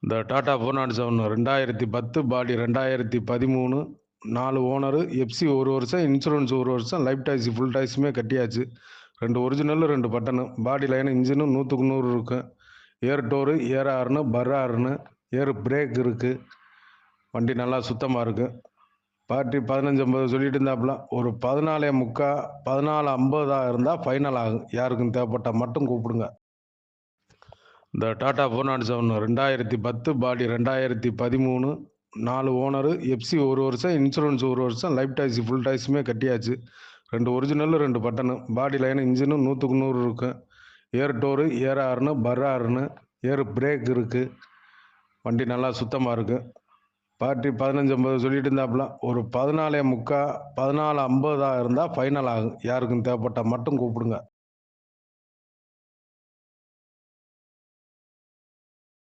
இந்த டாடா 407 2010 பாடி 2013 4 owner FC 1 வருஷம் insurance 1 வருஷம் லைஃப் டாக்ஸி ஃபுல் டாக்ஸியுமே கட்டியாச்சு. 2 ஒரிஜினல் 2 பட்டனு பாடி லைன் இன்ஜினும் 100க்கு 100 இருக்கும். ஏர் டோரு ஏர் ஹார்னு பர் ஹார்னு ஏர் பிரேக் இருக்குது. வண்டி நல்லா சுத்தமாக இருக்குது. பார்ட்டி 1550 சொல்லிட்டு இருந்தாப்புல. ஒரு 14.45 14.50 இருந்தால் ஃபைனல் ஆகும். யாருக்கும் தேவைப்பட்டால் மட்டும் கூப்பிடுங்க. இந்த டாடா 407 2010 பாடி 2013 4 ஓனரு எஃப்சி 1 வருஷம் இன்சூரன்ஸ் 1 வருஷம் லைஃப் டாக்ஸி ஃபுல் டாக்ஸியுமே கட்டியாச்சு. 2 ஒரிஜினல் 2 பட்டனு பாடி லைன் இன்ஜினும் 100க்கு 100 இருக்கும். ஏர் டோரு ஏர் ஹார்னு பர் ஹார்னு ஏர் பிரேக் இருக்குது. வண்டி நல்லா சுத்தமாக இருக்குது. பார்ட்டி 1550 சொல்லிட்டு இருந்தாப்புல. ஒரு 14.45 14.50 இருந்தால் ஃபைனல் ஆகும். யாருக்கும் தேவைப்பட்டால் மட்டும் கூப்பிடுங்க.